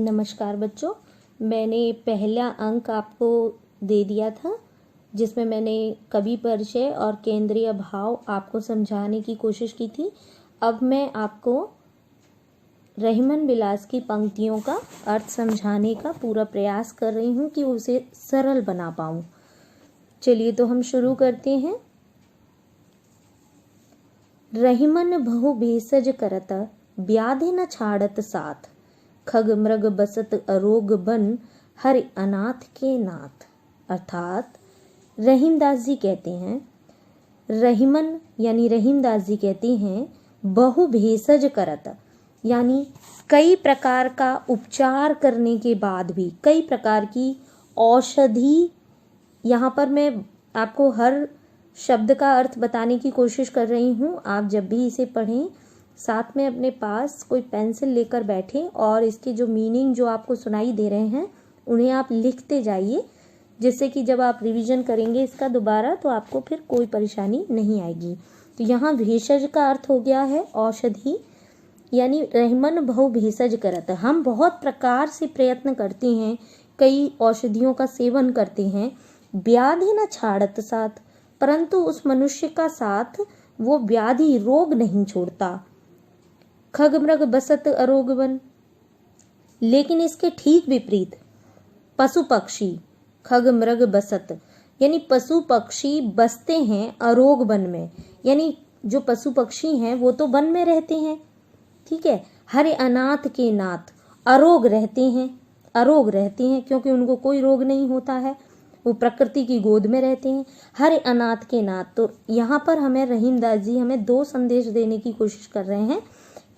नमस्कार बच्चों। मैंने पहला अंक आपको दे दिया था जिसमें मैंने कवि परिचय और केंद्रीय भाव आपको समझाने की कोशिश की थी। अब मैं आपको रहीमन बिलास की पंक्तियों का अर्थ समझाने का पूरा प्रयास कर रही हूँ कि उसे सरल बना पाऊँ। चलिए तो हम शुरू करते हैं। रहीमन बहु भेषज करत व्याधि न छाड़त साथ, खग मृग बसत अरोग बन हरि अनाथ के नाथ। अर्थात रहीमदास जी कहते हैं, रहीमन यानी रहीमदास जी कहते हैं बहु भेषज करत, यानी कई प्रकार का उपचार करने के बाद भी, कई प्रकार की औषधि, यहाँ पर मैं आपको हर शब्द का अर्थ बताने की कोशिश कर रही हूँ। आप जब भी इसे पढ़ें साथ में अपने पास कोई पेंसिल लेकर बैठें और इसके जो मीनिंग जो आपको सुनाई दे रहे हैं उन्हें आप लिखते जाइए, जिससे कि जब आप रिवीजन करेंगे इसका दोबारा तो आपको फिर कोई परेशानी नहीं आएगी। तो यहाँ भेषज का अर्थ हो गया है औषधि, यानी रहीमन बहु भेषज करत, हम बहुत प्रकार से प्रयत्न करते हैं, कई औषधियों का सेवन करते हैं, व्याधि न छाड़त साथ, परंतु उस मनुष्य का साथ वो व्याधि रोग नहीं छोड़ता। खग मृग बसत अरोग वन, लेकिन इसके ठीक विपरीत पशु पक्षी, खग मृग बसत यानी पशु पक्षी बसते हैं अरोग वन में, यानी जो पशु पक्षी हैं वो तो वन में रहते हैं, ठीक है। हरि अनाथ के नाथ, अरोग रहते हैं, अरोग रहते हैं क्योंकि उनको कोई रोग नहीं होता है, वो प्रकृति की गोद में रहते हैं। हरि अनाथ के नाथ, तो यहाँ पर हमें रहीमदास जी हमें दो संदेश देने की कोशिश कर रहे हैं।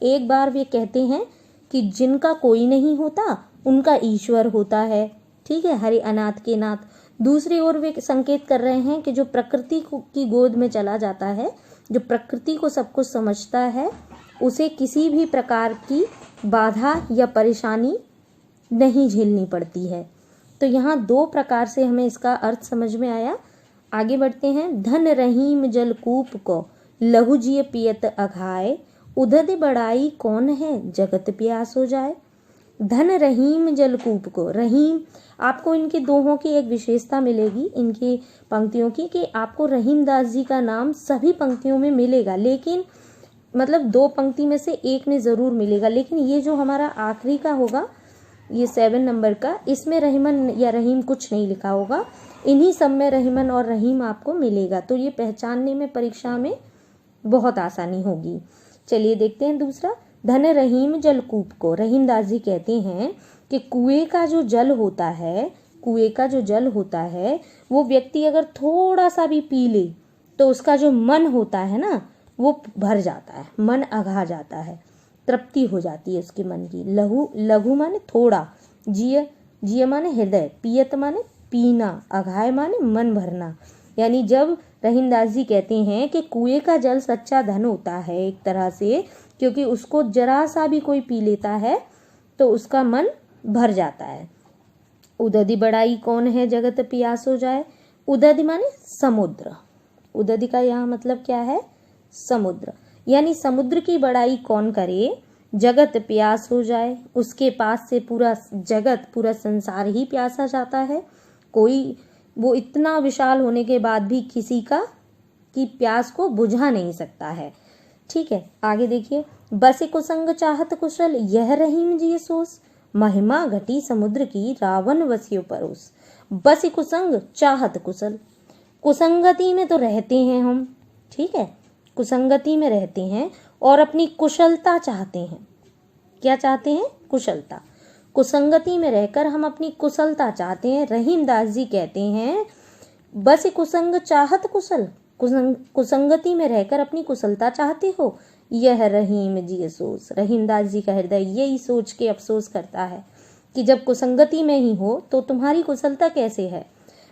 एक बार वे कहते हैं कि जिनका कोई नहीं होता उनका ईश्वर होता है, ठीक है, हरि अनाथ के नाथ। दूसरी ओर वे संकेत कर रहे हैं कि जो प्रकृति की गोद में चला जाता है, जो प्रकृति को सब कुछ समझता है, उसे किसी भी प्रकार की बाधा या परेशानी नहीं झेलनी पड़ती है। तो यहाँ दो प्रकार से हमें इसका अर्थ समझ में आया। आगे बढ़ते हैं। धन रहीम जल कूप को लहू जिय पियत अघाय, उदद बड़ाई कौन है जगत प्यास हो जाए। धन रहीम जलकूप को, रहीम आपको इनके दोहों की एक विशेषता मिलेगी, इनकी पंक्तियों की, कि आपको रहीमदास जी का नाम सभी पंक्तियों में मिलेगा, लेकिन मतलब दो पंक्ति में से एक में ज़रूर मिलेगा, लेकिन ये जो हमारा आखिरी का होगा, ये 7 नंबर का, इसमें रहीमन या रहीम कुछ नहीं लिखा होगा। इन्हीं सब में रहीमन और रहीम आपको मिलेगा, तो ये पहचानने में परीक्षा में बहुत आसानी होगी। चलिए देखते हैं दूसरा। धन रहीम जलकूप को, रहीमदास जी कहते हैं कि कुएं का जो जल होता है, कुएं का जो जल होता है, वो व्यक्ति अगर थोड़ा सा भी पी ले तो उसका जो मन होता है ना वो भर जाता है, मन अघा जाता है, तृप्ति हो जाती है उसके मन की। लहू, लघु माने थोड़ा, जिय, जिय माने हृदय, पियत माने पीना, अघाय माने मन भरना। यानी जब रहीमदास जी कहते हैं कि कुएं का जल सच्चा धन होता है एक तरह से, क्योंकि उसको जरा सा भी कोई पी लेता है तो उसका मन भर जाता है। उदधि बड़ाई कौन है जगत प्यास हो जाए। उदधि माने समुद्र, उदधि का यहाँ मतलब क्या है, समुद्र, यानी समुद्र की बड़ाई कौन करे जगत प्यास हो जाए। उसके पास से पूरा जगत, पूरा संसार ही प्यासा जाता है। कोई वो इतना विशाल होने के बाद भी किसी का की प्यास को बुझा नहीं सकता है, ठीक है। आगे देखिए। बस कुसंग चाहत कुशल यह रहीम जी सोस, महिमा घटी समुद्र की रावण वस्यो परोस। बस कुसंग चाहत कुशल, कुसंगति में तो रहते हैं हम, ठीक है, कुसंगति में रहते हैं और अपनी कुशलता चाहते हैं। क्या चाहते हैं, कुशलता। कुसंगति में रहकर हम अपनी कुशलता चाहते हैं। रहीमदास जी कहते हैं बस कुसंग चाहत कुशल, कुसंगति में रहकर अपनी कुशलता चाहते हो, यह रहीम जी सोच। रहीमदास जी का हृदय यही सोच के अफसोस करता है कि जब कुसंगति में ही हो तो तुम्हारी कुशलता कैसे है।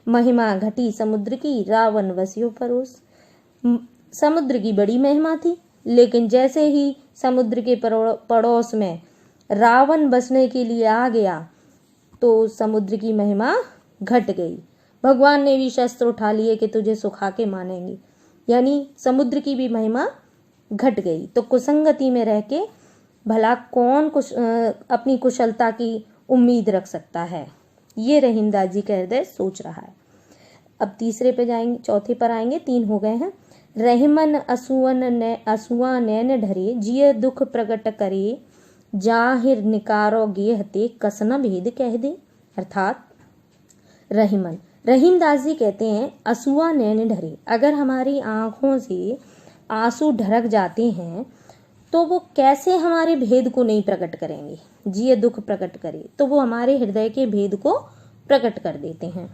महिमा घटी समुद्र की रावण वस्यो परोस, समुद्र की बड़ी महिमा थी, लेकिन जैसे ही समुद्र के पड़ोस में रावण बसने के लिए आ गया तो समुद्र की महिमा घट गई। भगवान ने भी शस्त्र उठा लिए कि तुझे सुखा के मानेंगे, यानी समुद्र की भी महिमा घट गई। तो कुसंगति में रह के भला कौन अपनी कुशलता की उम्मीद रख सकता है। ये रहीमदास जी का हृदय सोच रहा है। अब तीसरे पे जाएंगे, चौथे पर आएंगे, 3 हो गए हैं। रहीमन असुआ नैन ढरे, जिय दुख प्रकट करे, जाहिर निकारो गेहते, कसन भेद कह दे। अर्थात रहीमन, रहीमदास जी कहते हैं असुआ नैन ढरे, अगर हमारी आंखों से आंसू ढरक जाते हैं तो वो कैसे हमारे भेद को नहीं प्रकट करेंगे। जिय दुख प्रकट करे, तो वो हमारे हृदय के भेद को प्रकट कर देते हैं।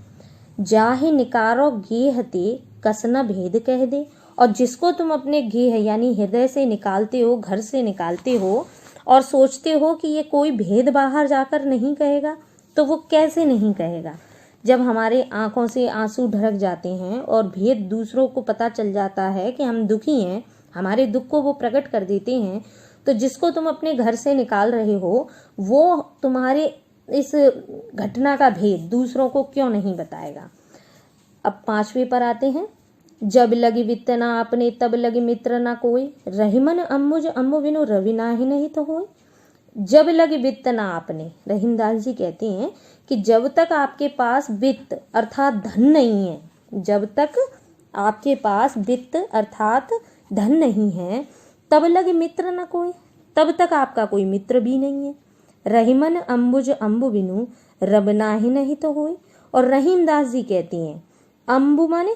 जाहे निकारो गेहते, कसना भेद कह दे, और जिसको तुम अपने गेह यानी हृदय से निकालते हो, घर से निकालते हो और सोचते हो कि ये कोई भेद बाहर जाकर नहीं कहेगा, तो वो कैसे नहीं कहेगा। जब हमारे आंखों से आंसू ढरक जाते हैं और भेद दूसरों को पता चल जाता है कि हम दुखी हैं, हमारे दुख को वो प्रकट कर देते हैं, तो जिसको तुम अपने घर से निकाल रहे हो वो तुम्हारे इस घटना का भेद दूसरों को क्यों नहीं बताएगा। अब 5वें पर आते हैं। जब लगी वित्त ना अपने, तब लगी मित्र ना कोई, रहीमन अम्बुज अम्बु बिनु रवि नाही नहीं तो होय। जब लगे वित्त ना आपने, रहीमदास जी कहते हैं कि जब तक आपके पास वित्त अर्थात धन नहीं है, जब तक आपके पास वित्त अर्थात धन नहीं है, तब लगे मित्र न कोई, तब तक आपका कोई मित्र भी नहीं है। रहीमन अम्बुज अम्बु बिनु रब नाही नहीं तो होय। और रहीमदास जी कहते हैं अम्बु माने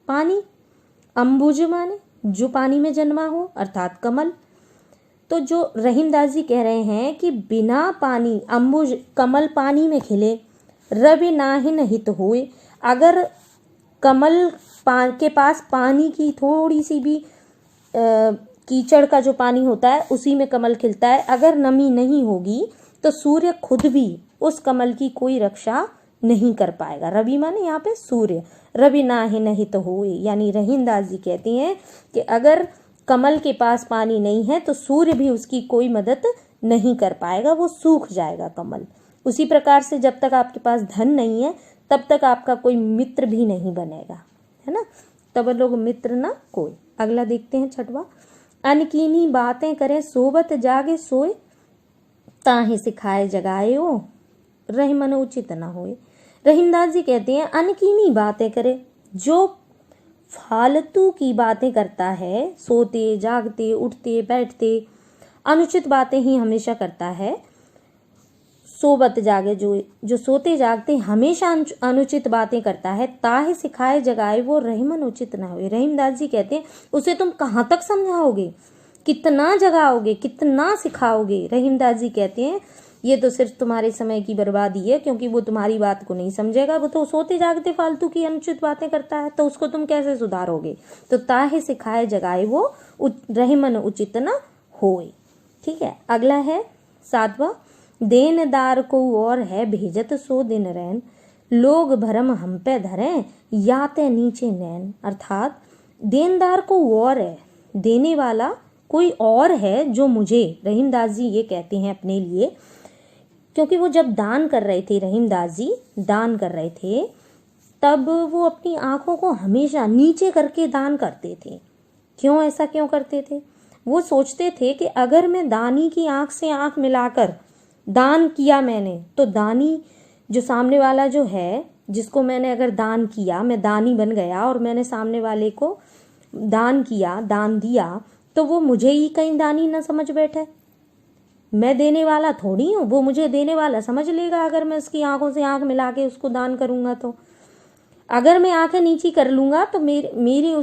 पानी, अम्बुज माने जो पानी में जन्मा हो अर्थात कमल। तो जो रहीमदास जी कह रहे हैं कि बिना पानी, अम्बुज कमल पानी में खिले, रवि नाही नहीं तो होए, अगर कमल के पास पानी की थोड़ी सी भी कीचड़ का जो पानी होता है उसी में कमल खिलता है, अगर नमी नहीं होगी तो सूर्य खुद भी उस कमल की कोई रक्षा नहीं कर पाएगा। रवि माने यहाँ पे सूर्य, रवि नाही नहीं तो होए, यानी रहीमदास जी कहती हैं कि अगर कमल के पास पानी नहीं है तो सूर्य भी उसकी कोई मदद नहीं कर पाएगा, वो सूख जाएगा कमल। उसी प्रकार से जब तक आपके पास धन नहीं है तब तक आपका कोई मित्र भी नहीं बनेगा, है ना। तब लोग मित्र ना कोई। अगला देखते हैं 6वां। अनकीनी बातें करे सोबत जागे सोए, ताहे सिखाए जगाए ओ, रहीमन उचित ना होए। रहीमदास जी कहते हैं अनकीनी बातें करे, जो फालतू की बातें करता है, सोते जागते उठते बैठते अनुचित बातें ही हमेशा करता है, सोबत जागे जो सोते जागते हमेशा अनुचित बातें करता है, ताहे सिखाए जगाए वो रहीमन उचित ना हुए। रहीमदास जी कहते हैं उसे तुम कहाँ तक समझाओगे, कितना जगाओगे, कितना सिखाओगे। रहीमदास जी कहते हैं ये तो सिर्फ तुम्हारे समय की बर्बादी है, क्योंकि वो तुम्हारी बात को नहीं समझेगा, वो तो सोते जागते फालतू की अनुचित बातें करता है, तो उसको तुम कैसे सुधारोगे। तो ताहे सिखाए जगाए वो रहीमन उचित न होए। ठीक है। अगला है 7वां। देनदार को और है भेजत सो दिन रैन, लोग भरम हम पे धरे याते नीचे नैन। अर्थात देनदार को और है, देने वाला कोई और है जो मुझे, रहीमदास जी ये कहते हैं अपने लिए, क्योंकि वो जब दान कर रहे थे, रहीमदास जी दान कर रहे थे, तब वो अपनी आंखों को हमेशा नीचे करके दान करते थे। क्यों, ऐसा क्यों करते थे? वो सोचते थे कि अगर मैं दानी की आंख से आंख मिलाकर दान किया मैंने, तो दानी जो सामने वाला जो है, जिसको मैंने अगर दान किया, मैं दानी बन गया और मैंने सामने वाले को दान किया, दान दिया, तो वो मुझे ही कहीं दानी न समझ बैठे। मैं देने वाला थोड़ी हूँ, वो मुझे देने वाला समझ लेगा अगर मैं उसकी आंखों से आंख मिला के उसको दान करूंगा। तो अगर मैं आंखें नीची कर लूंगा तो मेरी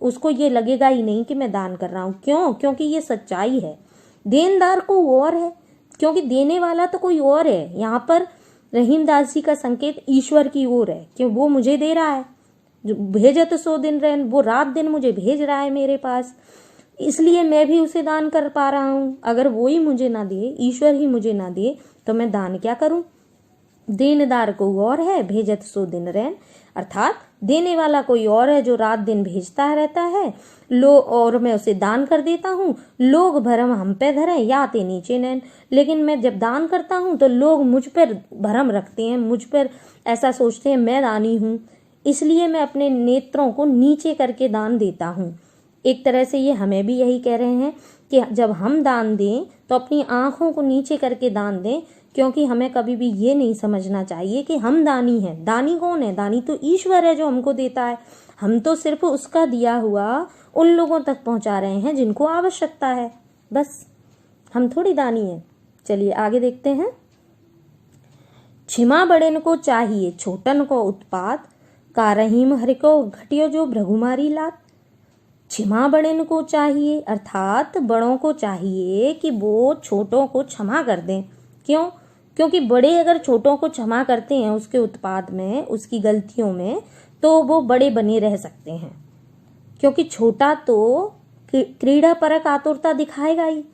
उसको ये लगेगा ही नहीं कि मैं दान कर रहा हूँ। क्यों? क्योंकि ये सच्चाई है। देनदार को और है, क्योंकि देने वाला तो कोई और है। यहाँ पर रहीमदास जी का संकेत ईश्वर की ओर है कि वो मुझे दे रहा है, जो भेजे तो 100 दिन रहन, वो रात दिन मुझे भेज रहा है मेरे पास, इसलिए मैं भी उसे दान कर पा रहा हूँ। अगर वो ही मुझे ना दे, ईश्वर ही मुझे ना दे, तो मैं दान क्या करूं। देनदार को और है भेजत 100 दिन रहन, अर्थात देने वाला कोई और है जो रात दिन भेजता रहता है, और मैं उसे दान कर देता हूँ। लोग भरम हम पे धरे याते नीचे नैन, लेकिन मैं जब दान करता हूँ तो लोग मुझ पर भरम रखते हैं, मुझ पर ऐसा सोचते हैं मैं दानी हूँ, इसलिए मैं अपने नेत्रों को नीचे करके दान देता हूँ, एक तरह से ये हमें भी यही कह रहे हैं कि जब हम दान दें तो अपनी आंखों को नीचे करके दान दें, क्योंकि हमें कभी भी ये नहीं समझना चाहिए कि हम दानी हैं। दानी कौन है? दानी तो ईश्वर है जो हमको देता है। हम तो सिर्फ उसका दिया हुआ उन लोगों तक पहुंचा रहे हैं जिनको आवश्यकता है, बस। हम थोड़ी दानी हैं। चलिए आगे देखते हैं। छिमा बड़ेन को चाहिए छोटन को उत्पात, का रहीम हरि को घटियो जो भृगुमारी लात। छिमा बड़ेन को चाहिए अर्थात बड़ों को चाहिए कि वो छोटों को क्षमा कर दें। क्यों? क्योंकि बड़े अगर छोटों को क्षमा करते हैं उसके उत्पाद में, उसकी गलतियों में, तो वो बड़े बने रह सकते हैं। क्योंकि छोटा तो क्रीड़ा परक आतुरता दिखाएगा ही।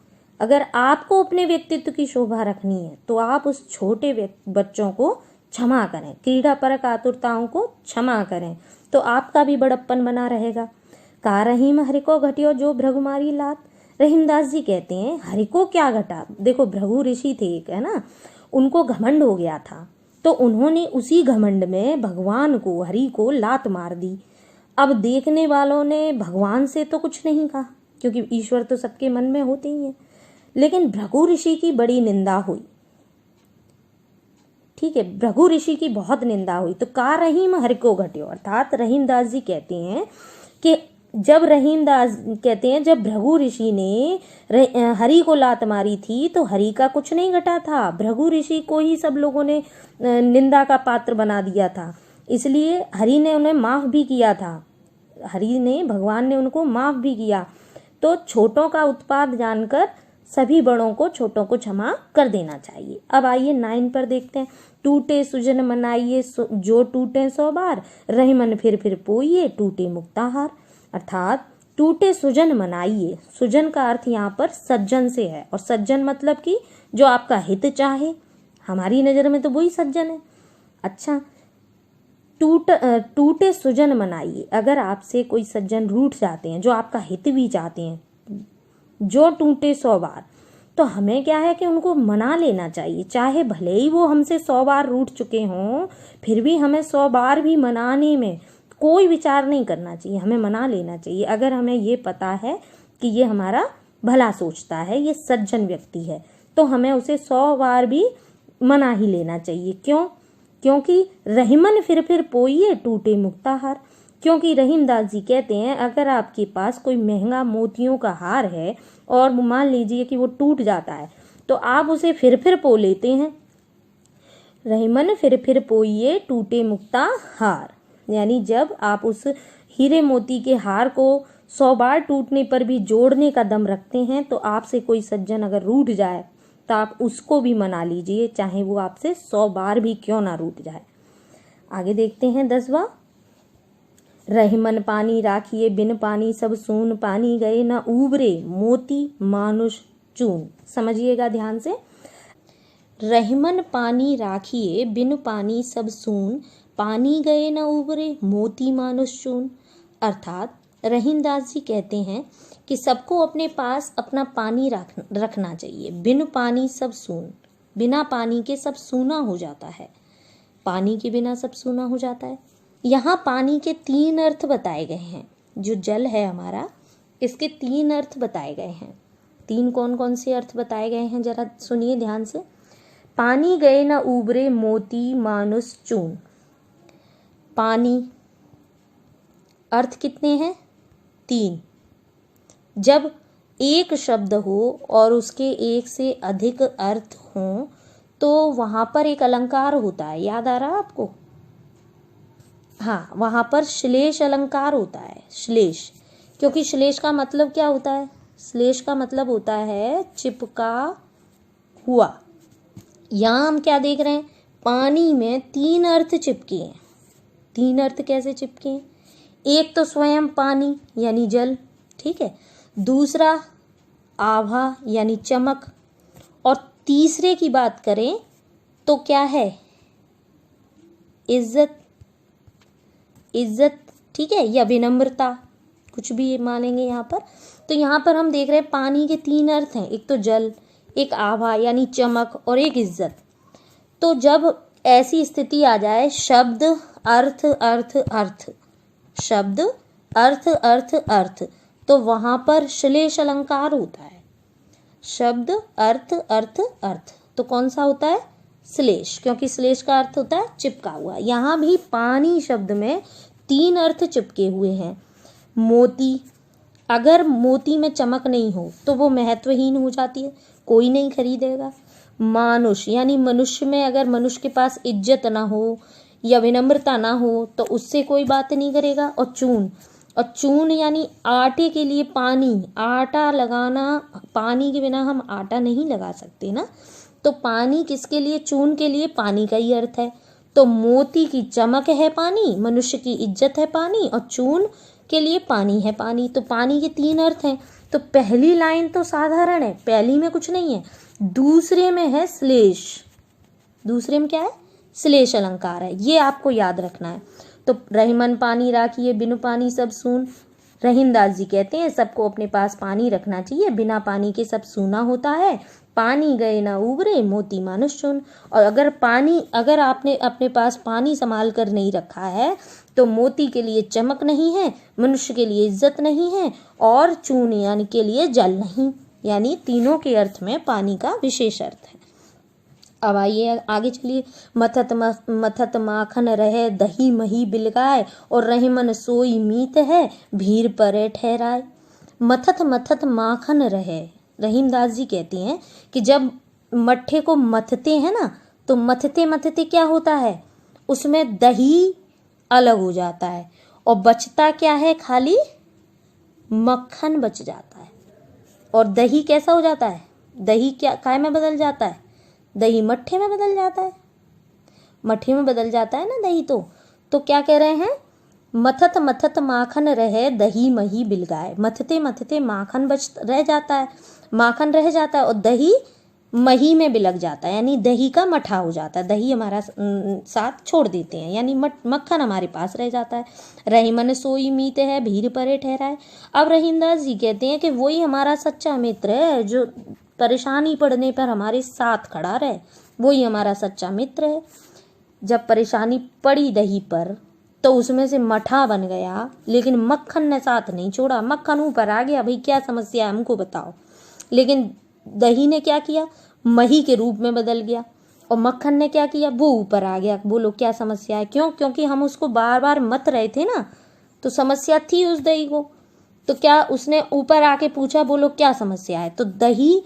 अगर आपको अपने व्यक्तित्व की शोभा रखनी है तो आप उस छोटे बच्चों को क्षमा करें, क्रीड़ा परक आतुरताओं को क्षमा करें, तो आपका भी बड़प्पन बना रहेगा। का रहीम हरि को घटियो जो भृगुमारी लात। रहीमदास जी कहते हैं हरि को क्या घटा। देखो भृगु ऋषि थे एक, है ना, उनको घमंड हो गया था, तो उन्होंने उसी घमंड में भगवान को, हरि को लात मार दी। अब देखने वालों ने भगवान से तो कुछ नहीं कहा, क्योंकि ईश्वर तो सबके मन में होते ही है, लेकिन भृगु ऋषि की बड़ी निंदा हुई। ठीक है, भृगु ऋषि की बहुत निंदा हुई। तो का रहीम हरि को घटियो अर्थात रहीमदास जी कहते हैं कि जब भृगु ऋषि ने हरि को लात मारी थी तो हरि का कुछ नहीं घटा था, भृगु ऋषि को ही सब लोगों ने निंदा का पात्र बना दिया था। इसलिए हरि ने उन्हें माफ भी किया था, भगवान ने उनको माफ भी किया। तो छोटों का उत्पाद जानकर सभी बड़ों को, छोटों को क्षमा कर देना चाहिए। अब आइए 9 पर देखते हैं। टूटे सुजन मनाइए जो टूटे 100 बार, रही मन फिर पोइए टूटे मुक्ताहार। अर्थात टूटे सुजन मनाइए। सुजन का अर्थ यहाँ पर सज्जन से है, और सज्जन मतलब कि जो आपका हित चाहे। हमारी नजर में तो वही सज्जन है। अच्छा, टूटे सुजन मनाइए। अगर आपसे कोई सज्जन रूठ जाते हैं जो आपका हित भी चाहते हैं, जो टूटे 100 बार, तो हमें क्या है कि उनको मना लेना चाहिए। चाहे भले ही वो हमसे 100 बार रूठ चुके हों, फिर भी हमें 100 बार भी मनाने में कोई विचार नहीं करना चाहिए, हमें मना लेना चाहिए। अगर हमें ये पता है कि ये हमारा भला सोचता है, ये सज्जन व्यक्ति है, तो हमें उसे 100 बार भी मना ही लेना चाहिए। क्यों? क्योंकि रहीमन फिर पोइए टूटे मुक्ताहार। क्योंकि रहीमदास जी कहते हैं अगर आपके पास कोई महंगा मोतियों का हार है और मान लीजिए कि वो टूट जाता है, तो आप उसे फिर पो लेते हैं। रहीमन फिर पोइए टूटे मुक्ताहार, यानी जब आप उस हीरे मोती के हार को 100 बार टूटने पर भी जोड़ने का दम रखते हैं, तो आपसे कोई सज्जन अगर रूठ जाए तो आप उसको भी मना लीजिए, चाहे वो आपसे 100 बार भी क्यों ना रूठ जाए। आगे देखते हैं 10वां। रहीमन पानी राखिए बिन पानी सब सून, पानी गए न उबरे मोती मानुष चून। समझिएगा ध्यान से। रहीमन पानी राखिए बिन पानी सब सून, पानी गए न उबरे मोती मानुष चून। अर्थात रहीमदास जी कहते हैं कि सबको अपने पास अपना पानी रखना चाहिए। बिन पानी सब सून, बिना पानी के सब सूना हो जाता है। पानी के बिना सब सूना हो जाता है। यहाँ पानी के 3 अर्थ बताए गए हैं। जो जल है हमारा, इसके 3 अर्थ बताए गए हैं। 3 कौन कौन से अर्थ बताए गए हैं जरा सुनिए ध्यान से। पानी गए न उबरे मोती मानुष चून। पानी अर्थ कितने हैं? 3। जब एक शब्द हो और उसके एक से अधिक अर्थ हों तो वहां पर एक अलंकार होता है। याद आ रहा है आपको? हाँ, वहां पर श्लेष अलंकार होता है। श्लेष, क्योंकि श्लेष का मतलब क्या होता है? श्लेष का मतलब होता है चिपका हुआ। यहाँ हम क्या देख रहे हैं? पानी में 3 अर्थ चिपके हैं। 3 अर्थ कैसे चिपके हैं? एक तो स्वयं पानी यानी जल, ठीक है, दूसरा आभा यानी चमक, और तीसरे की बात करें तो क्या है? इज्जत, ठीक है, या विनम्रता, कुछ भी मानेंगे यहाँ पर। तो यहाँ पर हम देख रहे हैं पानी के 3 अर्थ हैं। एक तो जल, एक आभा यानी चमक, और एक इज्जत। तो जब ऐसी स्थिति आ जाए, शब्द अर्थ अर्थ अर्थ, शब्द अर्थ अर्थ अर्थ, तो वहां पर श्लेष अलंकार होता है। शब्द अर्थ अर्थ अर्थ, तो कौन सा होता है? श्लेष, क्योंकि श्लेष का अर्थ होता है चिपका हुआ। यहाँ भी पानी शब्द में 3 अर्थ चिपके हुए हैं। मोती, अगर मोती में चमक नहीं हो तो वो महत्वहीन हो जाती है, कोई नहीं खरीदेगा। मानुष यानी मनुष्य में अगर मनुष्य के पास इज्जत ना हो या विनम्रता ना हो तो उससे कोई बात नहीं करेगा। और चून यानी आटे के लिए पानी, आटा लगाना, पानी के बिना हम आटा नहीं लगा सकते ना, तो पानी किसके लिए? चून के लिए पानी का ही अर्थ है। तो मोती की चमक है पानी, मनुष्य की इज्जत है पानी, और चून के लिए पानी है पानी। तो पानी के 3 अर्थ हैं। तो पहली लाइन तो साधारण है, पहली में कुछ नहीं है, दूसरे में है श्लेष। दूसरे में क्या है? श्लेष अलंकार है, ये आपको याद रखना है। तो रहीमन पानी राखिए, बिनु पानी सब सून। रहीमदास जी कहते हैं सबको अपने पास पानी रखना चाहिए, बिना पानी के सब सूना होता है। पानी गए ना उबरे, मोती मानुष चुन। और अगर आपने अपने पास पानी संभाल कर नहीं रखा है तो मोती के लिए चमक नहीं है, मनुष्य के लिए इज्जत नहीं है, और चून यानी के लिए जल नहीं। यानी तीनों के अर्थ में पानी का विशेष अर्थ है। अब आइए आगे चलिए। मथत माखन रहे, दही मही बिलगाए, और रहीमन सोई मीत है, भीर परे ठहराए। मथत मथत माखन रहे, रहीमदास जी कहते हैं कि जब मट्ठे को मथते हैं ना, तो मथते मथते क्या होता है, उसमें दही अलग हो जाता है, और बचता क्या है? खाली मक्खन बच जाता है। और दही कैसा हो जाता है? दही क्या काय में बदल जाता है? दही मट्ठे में बदल जाता है, मट्ठे में बदल जाता है ना दही। तो क्या कह रहे हैं? मथत मथत माखन रहे, दही मही बिलगाए। मथते मथते माखन रह जाता है, माखन रह जाता है, और दही मही में बिलग जाता है, यानी दही का मठा हो जाता है। दही हमारा साथ छोड़ देते हैं, यानी मक्खन हमारे पास रह जाता है। रहीमन सोई मीत है, भीर परे ठहराए। अब रहीमदास जी कहते हैं कि वही हमारा सच्चा मित्र है, जो परेशानी पड़ने पर हमारे साथ खड़ा रहे, वही हमारा सच्चा मित्र है। जब परेशानी पड़ी दही पर तो उसमें से मठा बन गया, लेकिन मक्खन ने साथ नहीं छोड़ा। मक्खन ऊपर आ गया, भाई क्या समस्या है हमको बताओ, लेकिन दही ने क्या किया? मही के रूप में बदल गया। और मक्खन ने क्या किया? वो ऊपर आ गया। बोलो क्या समस्या है? क्यों? क्योंकि हम उसको बार बार मत रहे थे ना, तो समस्या थी उस दही को। तो क्या उसने ऊपर आके पूछा, बोलो क्या समस्या है? तो दही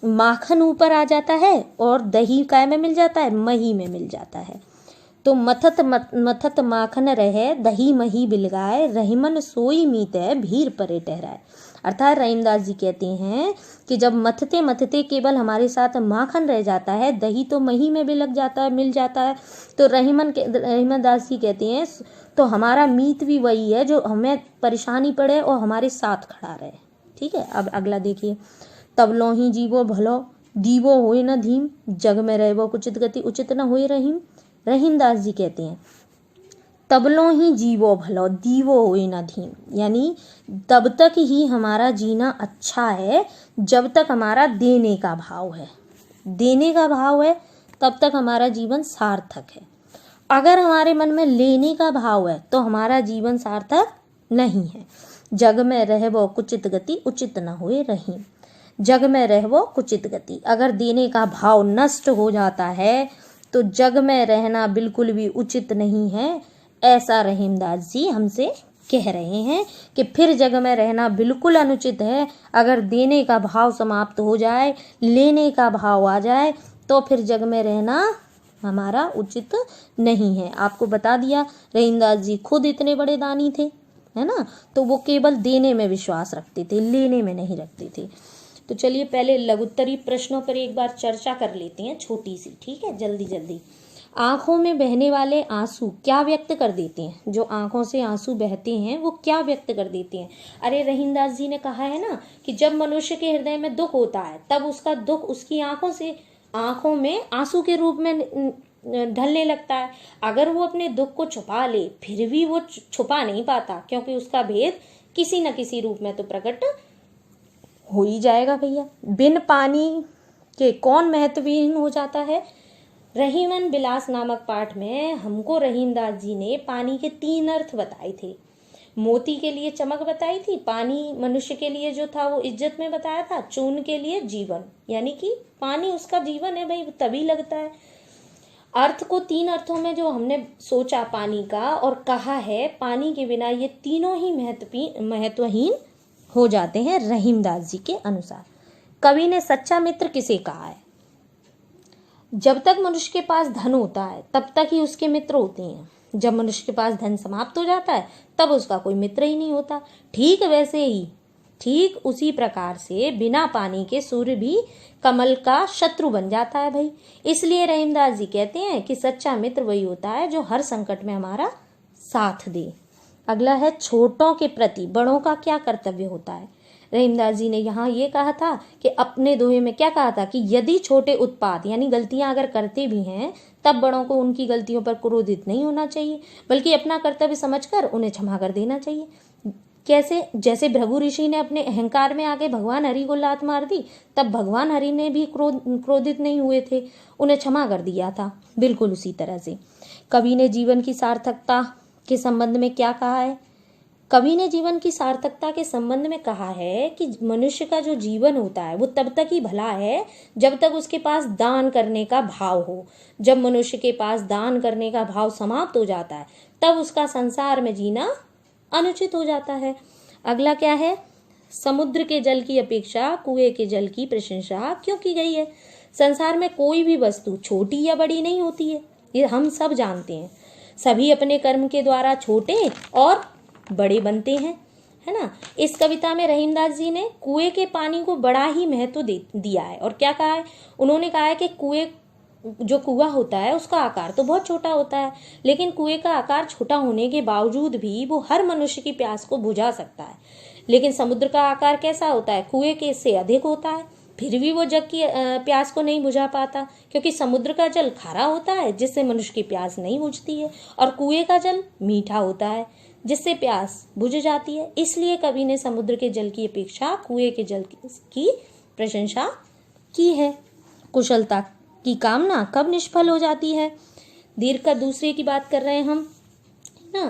माखन ऊपर आ जाता है, और दही काय में मिल जाता है? मही में मिल जाता है। तो मथत माखन रहे, दही मही बिलगाए, रहीमन सोई मीत है, भीर परे ठहराए। अर्थात रहीमदास जी कहते हैं कि जब मथते मथते केवल हमारे साथ माखन रह जाता है, दही तो मही में भी लग जाता है, मिल जाता है, तो रहीमदास जी कहते हैं तो हमारा मीत भी वही है जो हमें परेशानी पड़े और हमारे साथ खड़ा रहे। ठीक है। अब अगला देखिए। तबलो ही जीवो भलो, दीवो होए न धीम, जग में रहबो कुचित गति, उचित न होए रहीम। रहीमदास जी कहते हैं तबलो ही जीवो भलो, दीवो होए न धीम, यानी तब तक ही हमारा जीना अच्छा है जब तक हमारा देने का भाव है। देने का भाव है तब तक हमारा जीवन सार्थक है। अगर हमारे मन में लेने का भाव है तो हमारा जीवन सार्थक नहीं है। जग में रहबो कुचित गति, उचित न होए रहीम। जग में रहबो कुचित गति, अगर देने का भाव नष्ट हो जाता है तो जग में रहना बिल्कुल भी उचित नहीं है। ऐसा रहीमदास जी हमसे कह रहे हैं कि फिर जग में रहना बिल्कुल अनुचित है। अगर देने का भाव समाप्त हो जाए, लेने का भाव आ जाए, तो फिर जग में रहना हमारा उचित नहीं है। आपको बता दिया, रहीमदास जी खुद इतने बड़े दानी थे, है ना, तो वो केवल देने में विश्वास रखते थे, लेने में नहीं रखते थे। तो चलिए पहले लघुत्तरी प्रश्नों पर एक बार चर्चा कर लेते हैं, छोटी सी। ठीक है, जल्दी जल्दी। आंखों में बहने वाले आंसू क्या व्यक्त कर देते हैं? जो आंखों से आंसू बहते हैं वो क्या व्यक्त कर देते हैं? अरे रहीमदास जी ने कहा है ना कि जब मनुष्य के हृदय में दुख होता है तब उसका दुख उसकी आंखों में आंसू के रूप में ढलने लगता है। अगर वो अपने दुख को छुपा ले फिर भी वो छुपा नहीं पाता, क्योंकि उसका भेद किसी न किसी रूप में तो प्रकट हो ही जाएगा भैया। बिन पानी के कौन महत्वहीन हो जाता है? रहीमन बिलास नामक पाठ में हमको रहीमदास जी ने पानी के 3 अर्थ बताए थे। मोती के लिए चमक बताई थी, पानी मनुष्य के लिए जो था वो इज्जत में बताया था, चून के लिए जीवन, यानी कि पानी उसका जीवन है भाई, तभी लगता है। अर्थ को 3 अर्थों में जो हमने सोचा पानी का और कहा है, पानी के बिना ये तीनों ही महत्वहीन हो जाते हैं रहीमदास जी के अनुसार। कवि ने सच्चा मित्र किसे कहा है? जब तक मनुष्य के पास धन होता है तब तक ही उसके मित्र होते हैं। जब मनुष्य के पास धन समाप्त हो जाता है तब उसका कोई मित्र ही नहीं होता। ठीक वैसे ही, ठीक उसी प्रकार से बिना पानी के सूर्य भी कमल का शत्रु बन जाता है भाई। इसलिए रहीमदास जी कहते हैं कि सच्चा मित्र वही होता है जो हर संकट में हमारा साथ दे। अगला है छोटों के प्रति बड़ों का क्या कर्तव्य होता है। रहीमदास जी ने यहाँ ये कहा था कि अपने दोहे में क्या कहा था कि यदि छोटे उत्पात यानी गलतियां अगर करते भी हैं तब बड़ों को उनकी गलतियों पर क्रोधित नहीं होना चाहिए, बल्कि अपना कर्तव्य समझकर उन्हें क्षमा कर देना चाहिए। कैसे? जैसे भृगु ऋषि ने अपने अहंकार में आके भगवान हरि को लात मार दी, तब भगवान हरि ने भी क्रोधित नहीं हुए थे, उन्हें क्षमा कर दिया था। बिल्कुल उसी तरह से कवि ने जीवन की सार्थकता के संबंध में क्या कहा है? कवि ने जीवन की सार्थकता के संबंध में कहा है कि मनुष्य का जो जीवन होता है वो तब तक ही भला है जब तक उसके पास दान करने का भाव हो। जब मनुष्य के पास दान करने का भाव समाप्त हो जाता है तब उसका संसार में जीना अनुचित हो जाता है। अगला क्या है? समुद्र के जल की अपेक्षा कुएं के जल की प्रशंसा क्यों की गई है? संसार में कोई भी वस्तु छोटी या बड़ी नहीं होती है, ये हम सब जानते हैं। सभी अपने कर्म के द्वारा छोटे और बड़े बनते हैं, है ना। इस कविता में रहीमदास जी ने कुएं के पानी को बड़ा ही महत्व दिया है। और क्या कहा है? उन्होंने कहा है कि जो कुआं होता है उसका आकार तो बहुत छोटा होता है, लेकिन कुएं का आकार छोटा होने के बावजूद भी वो हर मनुष्य की प्यास को बुझा सकता है। लेकिन समुद्र का आकार कैसा होता है? कुएं के से अधिक होता है, फिर भी वो जग की प्यास को नहीं बुझा पाता, क्योंकि समुद्र का जल खारा होता है जिससे मनुष्य की प्यास नहीं बुझती है, और कुएं का जल मीठा होता है जिससे प्यास बुझ जाती है। इसलिए कवि ने समुद्र के जल की अपेक्षा कुएं के जल की प्रशंसा की है। कुशलता की कामना कब निष्फल हो जाती है? दीर्घ का दूसरे की बात कर रहे हैं हम ना।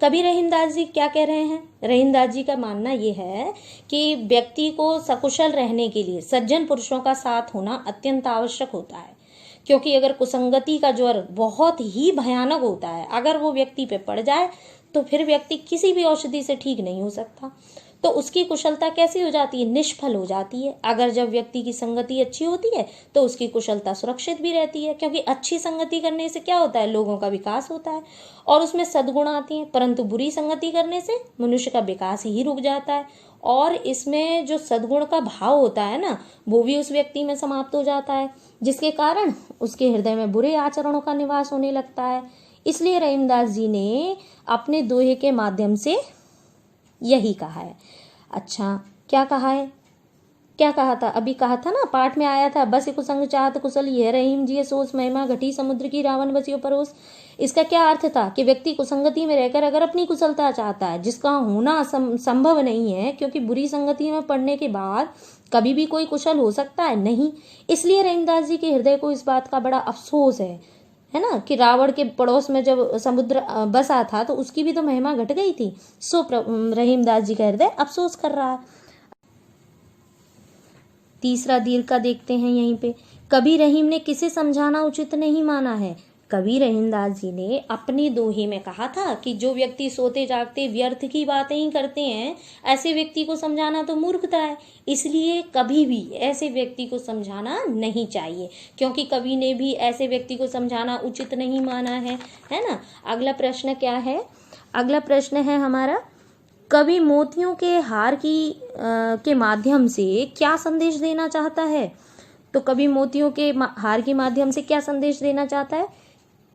कवि रहीमदास जी क्या कह रहे हैं? रहीमदास जी का मानना यह है कि व्यक्ति को सकुशल रहने के लिए सज्जन पुरुषों का साथ होना अत्यंत आवश्यक होता है, क्योंकि अगर कुसंगति का ज्वर बहुत ही भयानक होता है, अगर वो व्यक्ति पे पड़ जाए तो फिर व्यक्ति किसी भी औषधि से ठीक नहीं हो सकता। तो उसकी कुशलता कैसी हो जाती है? निष्फल हो जाती है। अगर जब व्यक्ति की संगति अच्छी होती है तो उसकी कुशलता सुरक्षित भी रहती है, क्योंकि अच्छी संगति करने से क्या होता है? लोगों का विकास होता है और उसमें सद्गुण आती हैं। परंतु बुरी संगति करने से मनुष्य का विकास ही रुक जाता है, और इसमें जो सद्गुण का भाव होता है ना, वो भी उस व्यक्ति में समाप्त हो जाता है, जिसके कारण उसके हृदय में बुरे आचरणों का निवास होने लगता है। इसलिए रहीमदास जी ने अपने दोहे के माध्यम से यही कहा है। अच्छा, क्या कहा है? क्या कहा था? अभी कहा था ना, पाठ में आया था, बस कुसंग चाहत कुशल यह रहीम जी सोच, महिमा घटी समुद्र की रावण बसियो परोस। इसका क्या अर्थ था? कि व्यक्ति कुसंगति में रहकर अगर अपनी कुशलता चाहता है, जिसका होना संभव नहीं है, क्योंकि बुरी संगति में पड़ने के बाद कभी भी कोई कुशल हो सकता है नहीं। इसलिए रहीमदास जी के हृदय को इस बात का बड़ा अफसोस है ना, कि रावण के पड़ोस में जब समुद्र बसा था तो उसकी भी तो महिमा घट गई थी। सो रहीमदास जी का हृदय अफसोस कर रहा है। तीसरा दीर्घ का देखते हैं यहीं पे। कभी रहीम ने किसे समझाना उचित नहीं माना है? कवि रहीमदास जी ने अपने दोहे में कहा था कि जो व्यक्ति सोते जागते व्यर्थ की बातें ही करते हैं, ऐसे व्यक्ति को समझाना तो मूर्खता है। इसलिए कभी भी ऐसे व्यक्ति को समझाना नहीं चाहिए, क्योंकि कवि ने भी ऐसे व्यक्ति को समझाना उचित नहीं माना है ना। अगला प्रश्न क्या है? अगला प्रश्न है हमारा, कवि मोतियों के हार के माध्यम से क्या संदेश देना चाहता है? तो कवि मोतियों के हार के माध्यम से क्या संदेश देना चाहता है?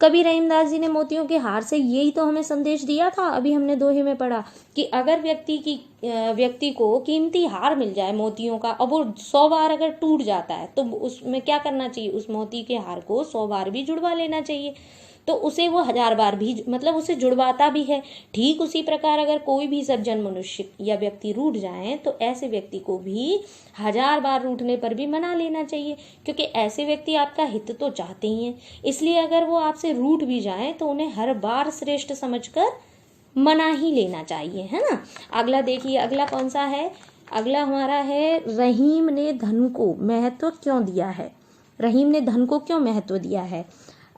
कवि रहीमदास जी ने मोतियों के हार से यही तो हमें संदेश दिया था, अभी हमने दोहे में पढ़ा कि अगर व्यक्ति को कीमती हार मिल जाए मोतियों का, और वो 100 बार अगर टूट जाता है तो उसमें क्या करना चाहिए? उस मोती के हार को 100 बार भी जुड़वा लेना चाहिए, तो उसे वो 1000 बार भी मतलब उसे जुड़वाता भी है। ठीक उसी प्रकार अगर कोई भी सज्जन मनुष्य या व्यक्ति रूठ जाए तो ऐसे व्यक्ति को भी 1000 बार रूठने पर भी मना लेना चाहिए, क्योंकि ऐसे व्यक्ति आपका हित तो चाहते ही हैं। इसलिए अगर वो आपसे रूठ भी जाए तो उन्हें हर बार श्रेष्ठ समझकर मना ही लेना चाहिए, है ना। अगला देखिए, अगला कौन सा है, अगला हमारा है रहीम ने धन को महत्व क्यों दिया है। रहीम ने धन को क्यों महत्व दिया है।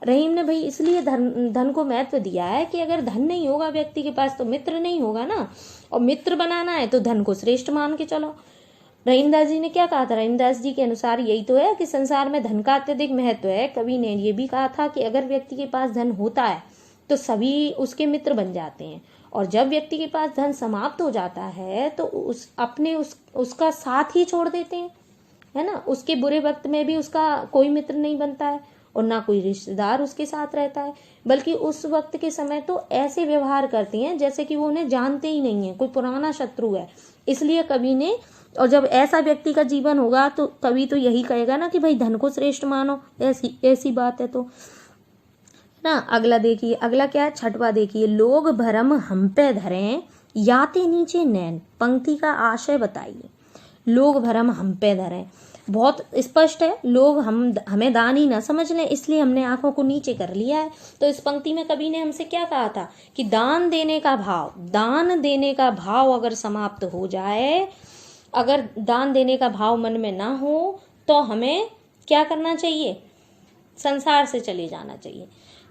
रहीम ने भाई इसलिए धन को महत्व दिया है कि अगर धन नहीं होगा व्यक्ति के पास तो मित्र नहीं होगा ना, और मित्र बनाना है तो धन को श्रेष्ठ मान के चलो। रहीमदास जी ने क्या कहा था, रहीमदास जी के अनुसार यही तो है कि संसार में धन का अत्यधिक महत्व है। कवि ने ये भी कहा था कि अगर व्यक्ति के पास धन होता है तो सभी उसके मित्र बन जाते हैं, और जब व्यक्ति के पास धन समाप्त हो जाता है तो उसका साथ ही छोड़ देते हैं, है ना। उसके बुरे वक्त में भी उसका कोई मित्र नहीं बनता है और ना कोई रिश्तेदार उसके साथ रहता है, बल्कि उस वक्त के समय तो ऐसे व्यवहार करते हैं जैसे कि वो उन्हें जानते ही नहीं है, कोई पुराना शत्रु है। इसलिए कवि ने, और जब ऐसा व्यक्ति का जीवन होगा तो कवि तो यही कहेगा ना कि भाई धन को श्रेष्ठ मानो, ऐसी बात है तो ना। अगला देखिए, अगला क्या है, छठवा देखिए, लोग भरम हम पे धरें याते नीचे नैन। पंक्ति का आशय बताइए। लोग भरम हम पे धरें, बहुत स्पष्ट है, लोग हमें दानी न समझ लें इसलिए हमने आंखों को नीचे कर लिया है। तो इस पंक्ति में कवि ने हमसे क्या कहा था कि दान देने का भाव अगर समाप्त हो जाए, अगर दान देने का भाव मन में ना हो तो हमें क्या करना चाहिए, संसार से चले जाना चाहिए।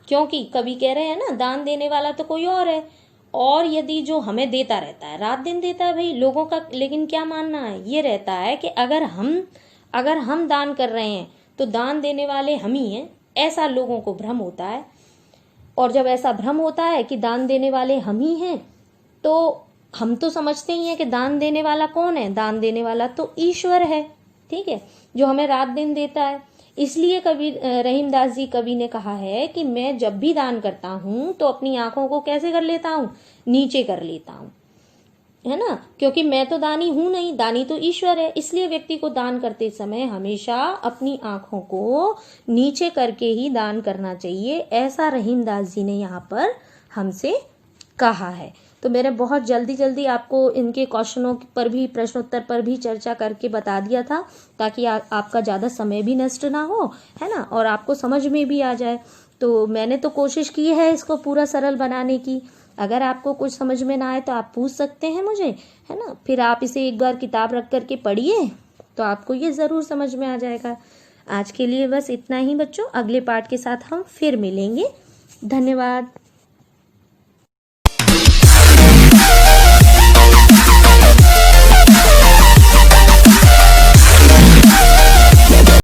क्योंकि कवि कह रहे हैं ना, दान देने वाला तो कोई और है, और यदि जो हमें देता रहता है, रात दिन देता है भाई लोगों का, लेकिन क्या मानना है, ये रहता है कि अगर हम दान कर रहे हैं तो दान देने वाले हम ही हैं, ऐसा लोगों को भ्रम होता है। और जब ऐसा भ्रम होता है कि दान देने वाले हम ही हैं, तो हम तो समझते ही हैं कि दान देने वाला कौन है, दान देने वाला तो ईश्वर है, ठीक है, जो हमें रात दिन देता है। इसलिए कवि रहीमदास जी कवि ने कहा है कि मैं जब भी दान करता हूं तो अपनी आंखों को कैसे कर लेता हूं, नीचे कर लेता हूं, है ना। क्योंकि मैं तो दानी हूं नहीं, दानी तो ईश्वर है। इसलिए व्यक्ति को दान करते समय हमेशा अपनी आंखों को नीचे करके ही दान करना चाहिए, ऐसा रहीमदास जी ने यहाँ पर हमसे कहा है। तो मैंने बहुत जल्दी आपको इनके क्वेश्चनों पर भी, प्रश्नोत्तर पर भी चर्चा करके बता दिया था, ताकि आपका ज़्यादा समय भी नष्ट ना हो, है ना, और आपको समझ में भी आ जाए। तो मैंने तो कोशिश की है इसको पूरा सरल बनाने की। अगर आपको कुछ समझ में ना आए तो आप पूछ सकते हैं मुझे, है ना। फिर आप इसे एक बार किताब रख करके पढ़िए तो आपको ये ज़रूर समझ में आ जाएगा। आज के लिए बस इतना ही बच्चों, अगले पार्ट के साथ हम फिर मिलेंगे। धन्यवाद।